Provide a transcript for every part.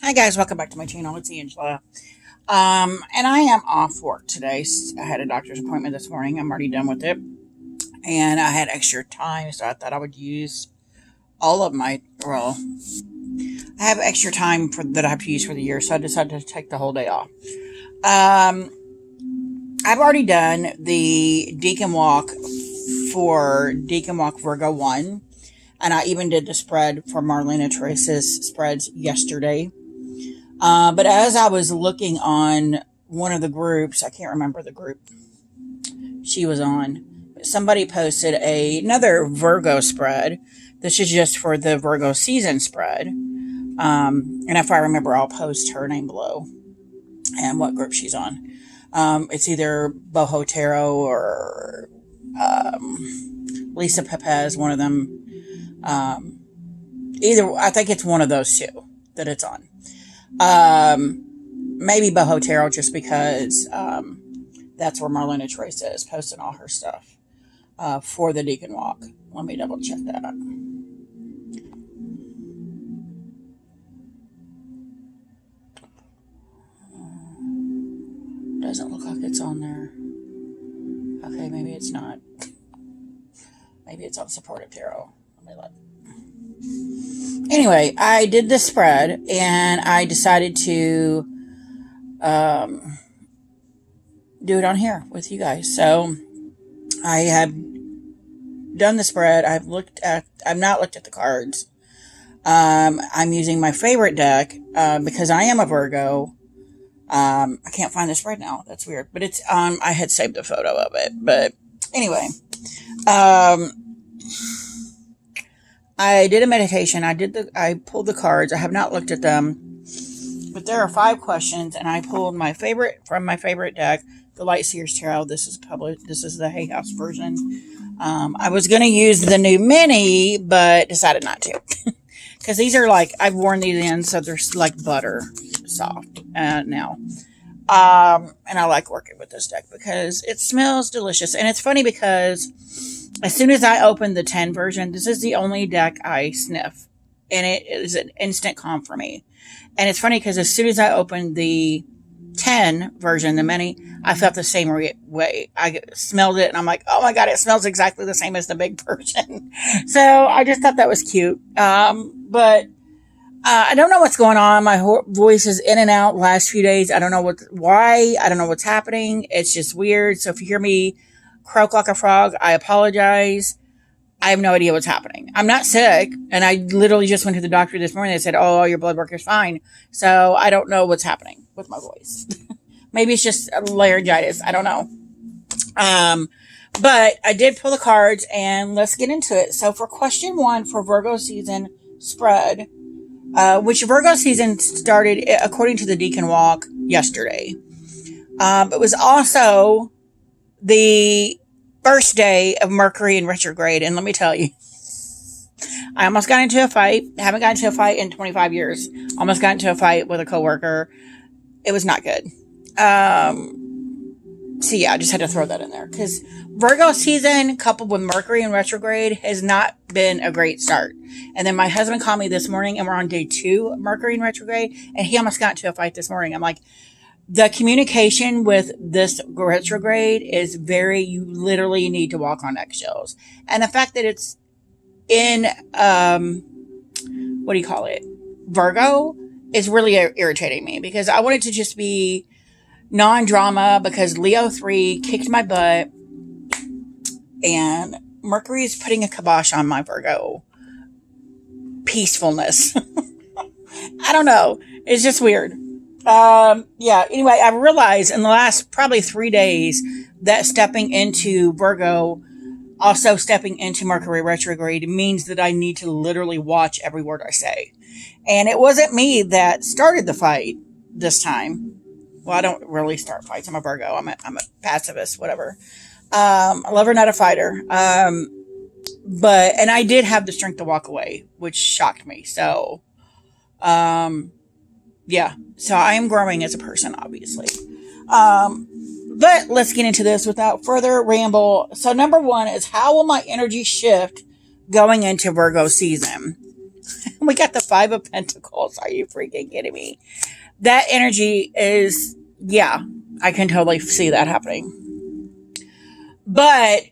Hi guys, welcome back to my channel. It's Angela. And I am off work today. I had a doctor's appointment this morning. I'm already done with it. And I had extra time, so I thought I would use all of I have extra time that I have to use for the year, so I decided to take the whole day off. Um, I've already done the Deacon Walk for Deacon Walk Virgo 1. And I even did the spread for Marlena Teresa's spreads yesterday. But as I was looking on one of the groups, I can't remember the group she was on, somebody posted another Virgo spread. This is just for the Virgo season spread. And if I remember, I'll post her name below and what group she's on. It's either Boho Tarot or Lisa Pepez, one of them. I think it's one of those two that it's on. Maybe Boho Tarot, just because that's where Marlena Teresa is posting all her stuff for the Deacon Walk. Let me double check that. Doesn't look like it's on there. Okay, maybe it's not. Maybe it's on Supportive Tarot. Let me look. Anyway, I did the spread and I decided to do it on here with you guys. So I have done the spread. I've not looked at the cards. I'm using my favorite deck because I am a Virgo. I can't find the spread now. That's weird. But it's I had saved a photo of it. But anyway, I did a meditation. I pulled the cards. I have not looked at them, but there are 5 questions, and I pulled from my favorite deck, the Light Seers Tarot. This is published. This is the Hay House version. I was going to use the new mini, but decided not to because these are like, I've worn these in, so they're like butter soft now. And I like working with this deck because it smells delicious, and it's funny because as soon as I open the 10 version, this is the only deck I sniff. And it is an instant calm for me. And it's funny because as soon as I opened the 10 version, the mini, I felt the same way. I smelled it and I'm like, oh my God, it smells exactly the same as the big version. So I just thought that was cute. But I don't know what's going on. My voice is in and out last few days. I don't know why. I don't know what's happening. It's just weird. So if you hear me croak like a frog, I apologize. I have no idea what's happening. I'm not sick, and I literally just went to the doctor this morning. They said, oh, your blood work is fine. So I don't know what's happening with my voice. Maybe it's just laryngitis. I don't know. But I did pull the cards, and let's get into it. So for question 1 for Virgo season spread, which Virgo season started, according to the Deacon Walk, yesterday. It was also the first day of Mercury in retrograde, and let me tell you, I almost got into a fight. I haven't gotten into a fight in 25 years. Almost got into a fight with a coworker. It was not good. So yeah, I just had to throw that in there because Virgo season coupled with Mercury in retrograde has not been a great start. And then my husband called me this morning, and we're on day 2 of Mercury in retrograde, and he almost got into a fight this morning. I'm like, the communication with this retrograde is you literally need to walk on eggshells. And the fact that it's in, Virgo is really irritating me because I want it to just be non-drama because Leo 3 kicked my butt and Mercury is putting a kibosh on my Virgo peacefulness. I don't know. It's just weird. Anyway, I realized in the last probably 3 days that stepping into Virgo, also stepping into Mercury retrograde, means that I need to literally watch every word I say. And it wasn't me that started the fight this time. Well, I don't really start fights. I'm a Virgo. I'm a pacifist, whatever. A lover, not a fighter. And I did have the strength to walk away, which shocked me. So, yeah, so I am growing as a person, obviously. But let's get into this without further ramble. So number 1 is, how will my energy shift going into Virgo season? We got the Five of Pentacles. Are you freaking kidding me? That energy is, yeah, I can totally see that happening. But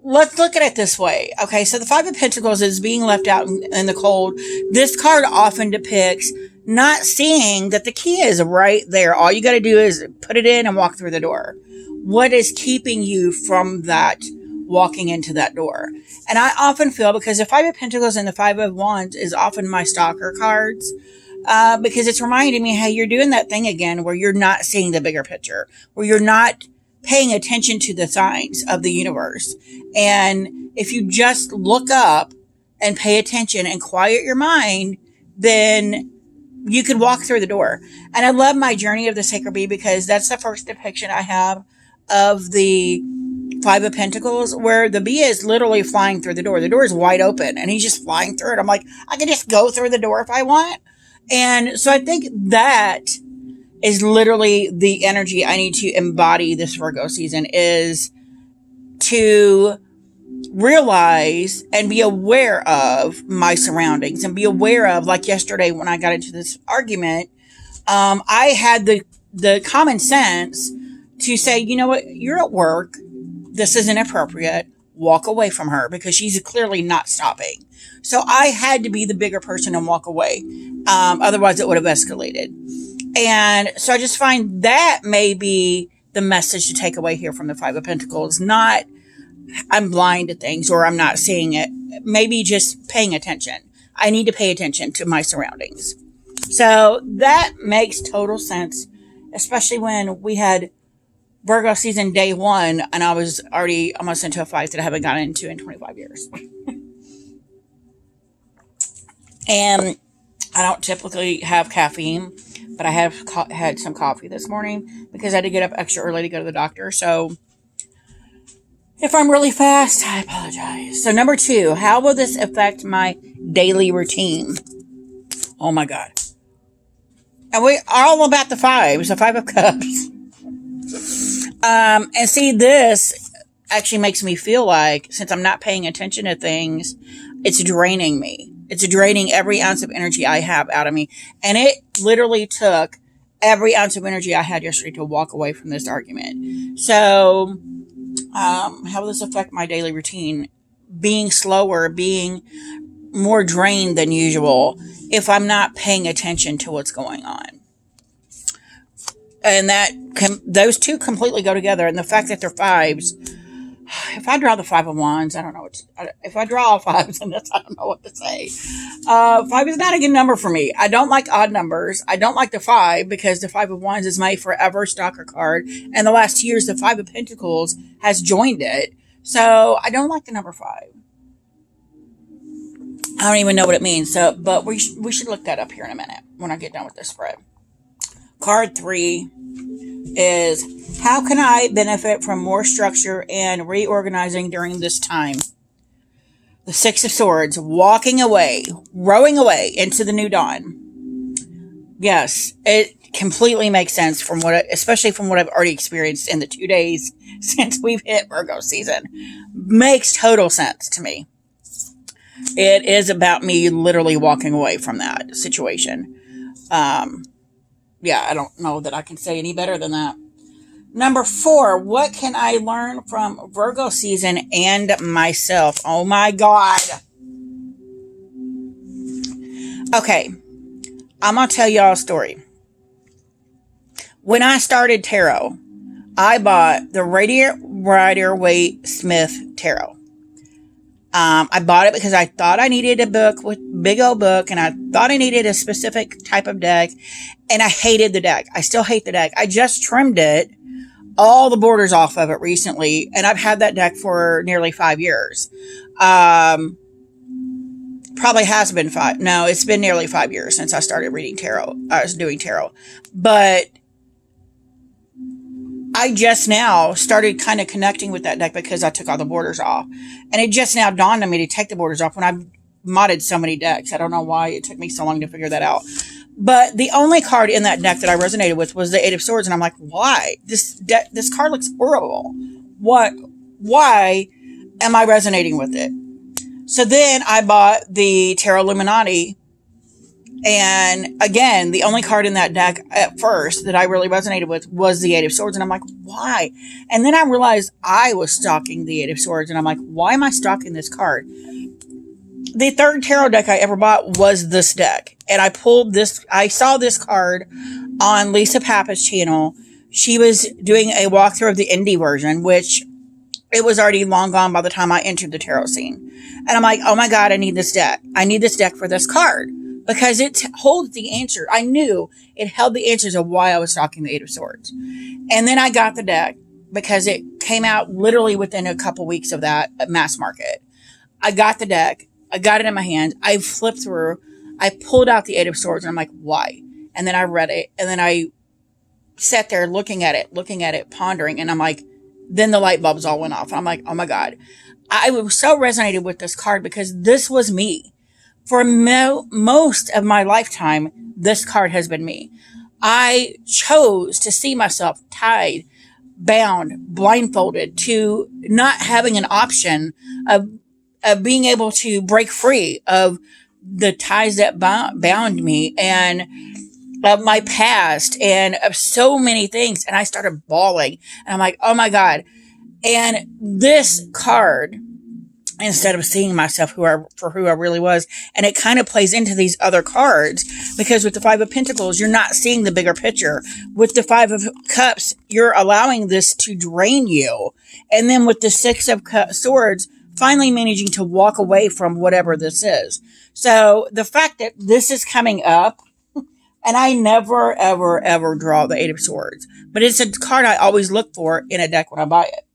let's look at it this way. Okay, so the Five of Pentacles is being left out in the cold. This card often depicts not seeing that the key is right there. All you got to do is put it in and walk through the door. What is keeping you from that, walking into that door? And I often feel, because the Five of Pentacles and the Five of Wands is often my stalker cards, because it's reminding me, hey, you're doing that thing again where you're not seeing the bigger picture, where you're not paying attention to the signs of the universe. And if you just look up and pay attention and quiet your mind, then you can walk through the door. And I love my journey of the Sacred Bee, because that's the first depiction I have of the Five of Pentacles, where the bee is literally flying through the door. The door is wide open and he's just flying through it. I'm like, I can just go through the door if I want. And so I think that is literally the energy I need to embody this Virgo season, is to realize and be aware of my surroundings, and be aware of, like yesterday when I got into this argument, I had the common sense to say, you know what, you're at work. This isn't appropriate. Walk away from her, because she's clearly not stopping. So I had to be the bigger person and walk away. Otherwise it would have escalated. And so I just find that may be the message to take away here from the Five of Pentacles. Not, I'm blind to things or I'm not seeing it. Maybe just paying attention. I need to pay attention to my surroundings. So that makes total sense, especially when we had Virgo season day 1 and I was already almost into a fight that I haven't gotten into in 25 years. And I don't typically have caffeine, but I have had some coffee this morning because I had to get up extra early to go to the doctor. So if I'm really fast, I apologize. So number 2, how will this affect my daily routine? Oh my God. And we are all about the fives, the Five of Cups. And see, this actually makes me feel like, since I'm not paying attention to things, it's draining me. It's draining every ounce of energy I have out of me. And it literally took every ounce of energy I had yesterday to walk away from this argument. So, how will this affect my daily routine? Being slower, being more drained than usual if I'm not paying attention to what's going on. And those two completely go together. And the fact that they're fives, if I draw the Five of Wands, I don't know if I draw all fives on this, I don't know what to say. 5 is not a good number for me. I don't like odd numbers. I don't like the 5 because the Five of Wands is my forever stalker card. And the last 2 years, the Five of Pentacles has joined it. So I don't like the number 5. I don't even know what it means. So, but we should look that up here in a minute when I get done with this spread. Card 3 is, how can I benefit from more structure and reorganizing during this time? The Six of Swords, walking away, rowing away into the new dawn. Yes, it completely makes sense especially from what I've already experienced in the 2 days since we've hit Virgo season. Makes total sense to me. It is about me literally walking away from that situation. Yeah, I don't know that I can say any better than that. Number 4, what can I learn from Virgo season and myself? Oh my God. Okay, I'm going to tell y'all a story. When I started tarot, I bought the Radiant Rider-Waite Smith Tarot. I bought it because I thought I needed a big old book, and I thought I needed a specific type of deck, and I hated the deck. I still hate the deck. I just trimmed it, all the borders off of it recently, and I've had that deck for nearly 5 years. Probably has been 5. No, it's been nearly 5 years since I started reading tarot. I was doing tarot. But I just now started kind of connecting with that deck because I took all the borders off. And it just now dawned on me to take the borders off when I modded so many decks. I don't know why it took me so long to figure that out. But the only card in that deck that I resonated with was the Eight of Swords. And I'm like, why? This card looks horrible. Why am I resonating with it? So then I bought the Tarot Illuminati And again, the only card in that deck at first that I really resonated with was the Eight of Swords. And I'm like, why? And then I realized I was stalking the Eight of Swords. And I'm like, why am I stalking this card? The third tarot deck I ever bought was this deck. And I saw this card on Lisa Pappas' channel. She was doing a walkthrough of the indie version, which it was already long gone by the time I entered the tarot scene. And I'm like, oh my God, I need this deck. I need this deck for this card. Because it holds the answer. I knew it held the answers of why I was stalking the Eight of Swords. And then I got the deck because it came out literally within a couple weeks of that at mass market. I got the deck. I got it in my hand. I flipped through. I pulled out the Eight of Swords and I'm like, why? And then I read it. And then I sat there looking at it, pondering. And I'm like, then the light bulbs all went off. I'm like, oh my God. I was so resonated with this card because this was me. For most of my lifetime, this card has been me. I chose to see myself tied, bound, blindfolded, to not having an option of being able to break free of the ties that bound me and of my past and of so many things. And I started bawling. And I'm like, oh my God. And this card, instead of seeing myself for who I really was. And it kind of plays into these other cards because with the Five of Pentacles, you're not seeing the bigger picture. With the Five of Cups, you're allowing this to drain you. And then with the Six of Swords, finally managing to walk away from whatever this is. So the fact that this is coming up, and I never, ever, ever draw the Eight of Swords, but it's a card I always look for in a deck when I buy it.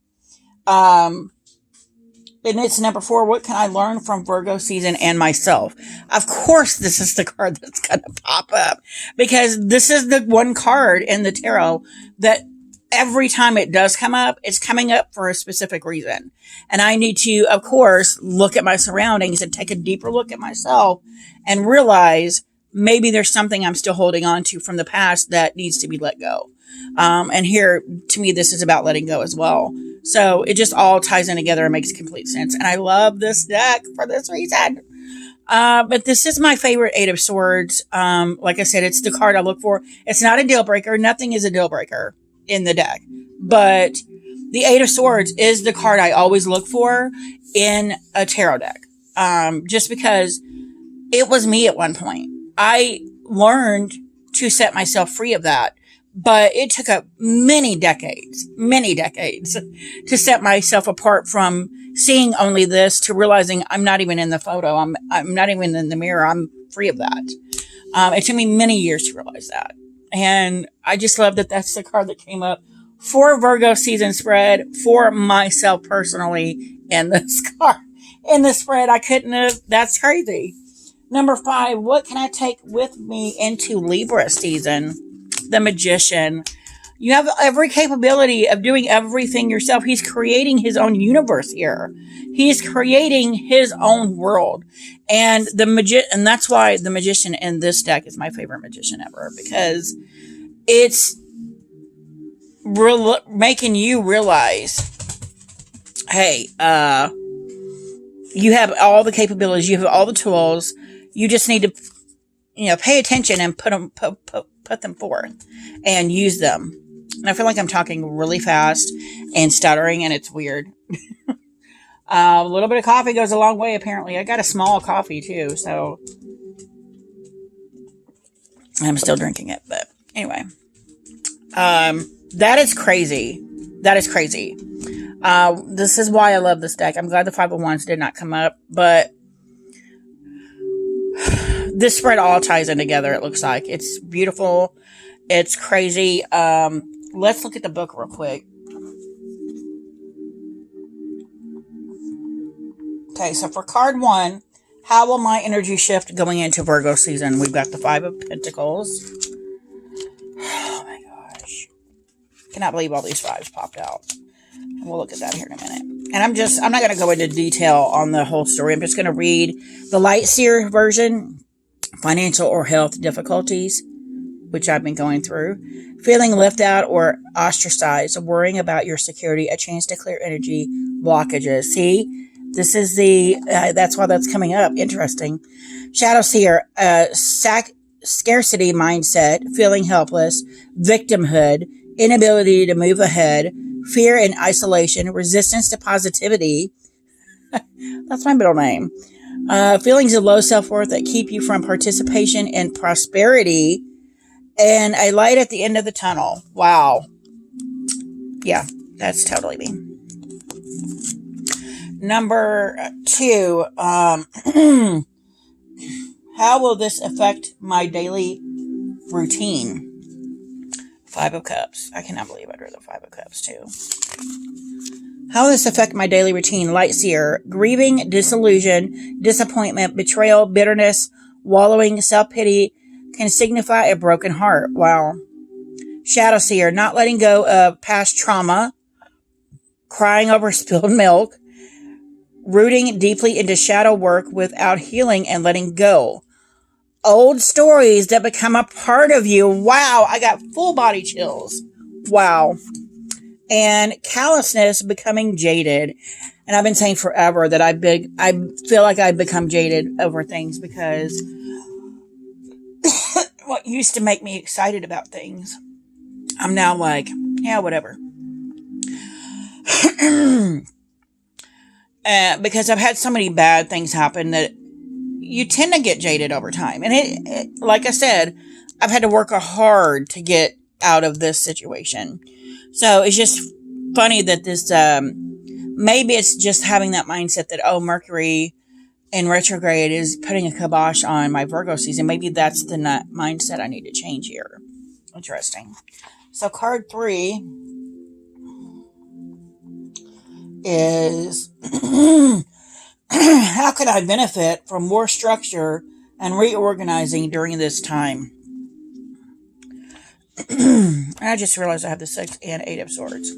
And it's number 4. What can I learn from Virgo season and myself? Of course, this is the card that's going to pop up because this is the one card in the tarot that every time it does come up, it's coming up for a specific reason. And I need to, of course, look at my surroundings and take a deeper look at myself and realize maybe there's something I'm still holding on to from the past that needs to be let go. And here, to me, this is about letting go as well. So it just all ties in together and makes complete sense. And I love this deck for this reason. But this is my favorite Eight of Swords. Like I said, it's the card I look for. It's not a deal breaker. Nothing is a deal breaker in the deck. But the Eight of Swords is the card I always look for in a tarot deck. Just because it was me at one point. I learned to set myself free of that. But it took up many decades to set myself apart from seeing only this to realizing I'm not even in the photo. I'm not even in the mirror. I'm free of that. It took me many years to realize that. And I just love that that's the card that came up for Virgo season spread for myself personally in this card. In the spread, I couldn't have, that's crazy. Number 5, what can I take with me into Libra season? The Magician. You have every capability of doing everything yourself. He's creating his own universe here. He's creating his own world. And and that's why the Magician in this deck is my favorite magician ever, because it's making you realize, hey, you have all the capabilities, you have all the tools. You just need to, pay attention and put them forth and use them. And I feel like I'm talking really fast and stuttering, and it's weird. A little bit of coffee goes a long way, apparently. I got a small coffee, too, so I'm still drinking it. But anyway, that is crazy. That is crazy. This is why I love this deck. I'm glad the 5 of Wands did not come up, but this spread all ties in together, it looks like. It's beautiful. It's crazy. Let's look at the book real quick. Okay, so for card 1, how will my energy shift going into Virgo season? We've got the 5 of Pentacles. Oh my gosh. Cannot believe all these 5s popped out. And we'll look at that here in a minute. And I'm not going to go into detail on the whole story. I'm just going to read the Light Seer version. Financial or health difficulties, which I've been going through. Feeling left out or ostracized, worrying about your security, a chance to clear energy blockages. See, this is that's why that's coming up. Interesting. Shadow Seer, scarcity mindset, feeling helpless, victimhood, inability to move ahead, fear and isolation, resistance to positivity. That's my middle name. Feelings of low self-worth that keep you from participation in prosperity, and a light at the end of the tunnel. Wow. Yeah, that's totally me. Number 2, how will this affect my daily routine? 5 of Cups. I cannot believe I drew the 5 of Cups too. How will this affect my daily routine? Light Seer. Grieving, disillusion, disappointment, betrayal, bitterness, wallowing, self-pity can signify a broken heart. Wow. Shadow Seer. Not letting go of past trauma, crying over spilled milk, rooting deeply into shadow work without healing and letting go. Old stories that become a part of you. Wow, I got full body chills. Wow. And callousness, becoming jaded. And I've been saying forever that I feel like I've become jaded over things because what used to make me excited about things, I'm now like, yeah, whatever. Because I've had so many bad things happen that you tend to get jaded over time. And it like I said, I've had to work hard to get out of this situation. So it's just funny that this, maybe it's just having that mindset that, oh, Mercury in retrograde is putting a kibosh on my Virgo season. Maybe that's the mindset I need to change here. Interesting. So card 3 is how could I benefit from more structure and reorganizing during this time? And I just realized I have the 6 and 8 of Swords.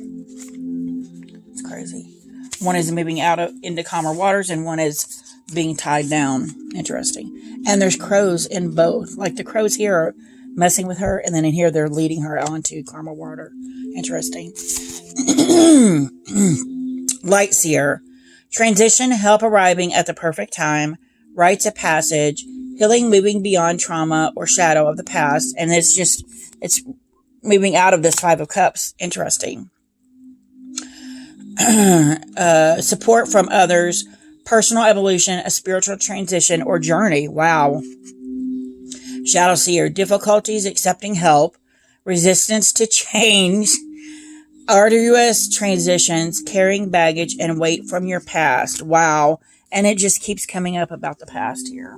It's crazy. One is moving out into calmer waters and one is being tied down. Interesting. And there's crows in both. Like the crows here are messing with her, and then in here they're leading her onto calmer water. Interesting. Light Seer. Transition, help arriving at the perfect time, rites of passage, healing, moving beyond trauma or shadow of the past. And it's moving out of this 5 of Cups. Interesting. Support from others, personal evolution, a spiritual transition or journey. Wow. Shadow Seer. Difficulties accepting help, resistance to change, arduous transitions, carrying baggage and weight from your past. Wow. And it just keeps coming up about the past here.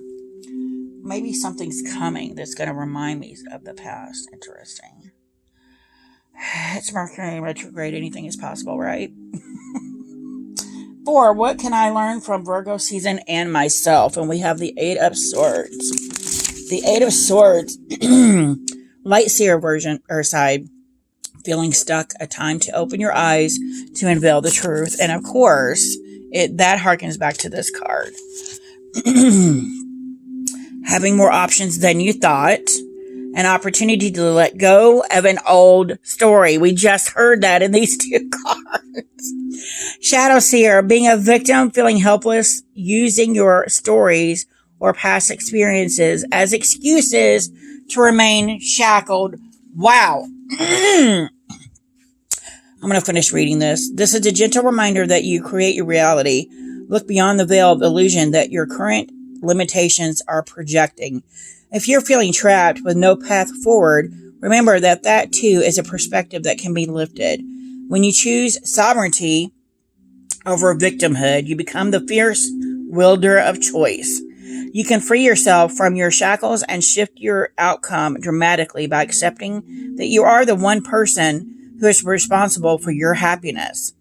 Maybe something's coming that's going to remind me of the past. Interesting. It's Mercury retrograde. Anything is possible, right? 4. What can I learn from Virgo season and myself? And we have the 8 of Swords. The 8 of Swords. Light Seer version or side. Feeling stuck, a time to open your eyes to unveil the truth. And of course, that harkens back to this card. Having more options than you thought. An opportunity to let go of an old story. We just heard that in these 2 cards. Shadow Seer, being a victim, feeling helpless, using your stories or past experiences as excuses to remain shackled. Wow. I'm going to finish reading this. This is a gentle reminder that you create your reality. Look beyond the veil of illusion that your current limitations are projecting. If you're feeling trapped with no path forward, remember that too is a perspective that can be lifted. When you choose sovereignty over victimhood, you become the fierce wielder of choice. You can free yourself from your shackles and shift your outcome dramatically by accepting that you are the one person who is responsible for your happiness.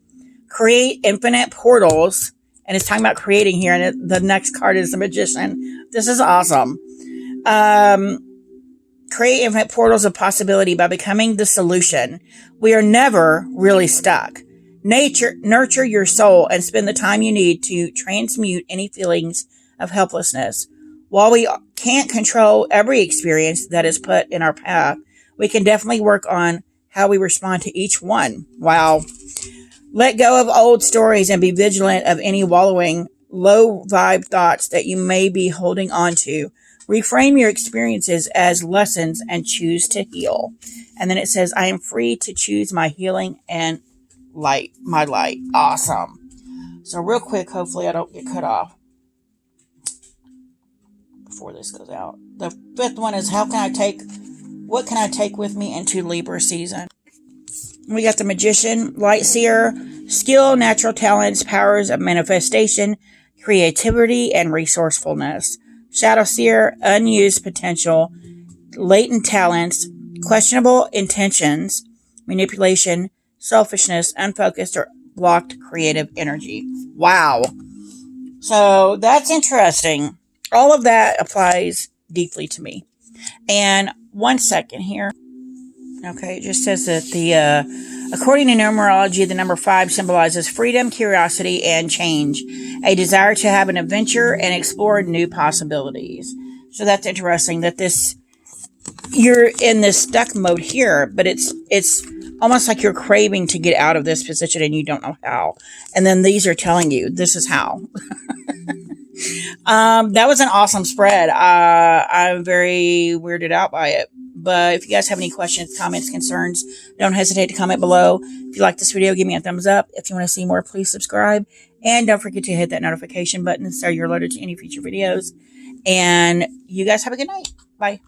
Create infinite portals, and it's talking about creating here, and the next card is the Magician. This is awesome. Create infinite portals of possibility by becoming the solution. We are never really stuck. Nurture your soul and spend the time you need to transmute any feelings of helplessness. While we can't control every experience that is put in our path, we can definitely work on how we respond to each one. Wow. Let go of old stories and be vigilant of any wallowing, low vibe thoughts that you may be holding on to. Reframe your experiences as lessons and choose to heal. And then it says, I am free to choose my healing and my light. Awesome. So real quick, hopefully I don't get cut off before this goes out. The fifth one is, what can I take with me into Libra season? We got the Magician, Light Seer, skill, natural talents, powers of manifestation, creativity, and resourcefulness. Shadow Seer, unused potential, latent talents, questionable intentions, manipulation, selfishness, unfocused or blocked creative energy. Wow. So that's interesting. All of that applies deeply to me. And 1 second here. Okay, it just says that according to numerology, the number 5 symbolizes freedom, curiosity, and change. A desire to have an adventure and explore new possibilities. So that's interesting that you're in this stuck mode here, but it's almost like you're craving to get out of this position and you don't know how. And then these are telling you this is how. That was an awesome spread. I'm very weirded out by it. But if you guys have any questions, comments, concerns, don't hesitate to comment below. If you like this video, give me a thumbs up. If you want to see more, please subscribe. And don't forget to hit that notification button so you're alerted to any future videos. And you guys have a good night. Bye.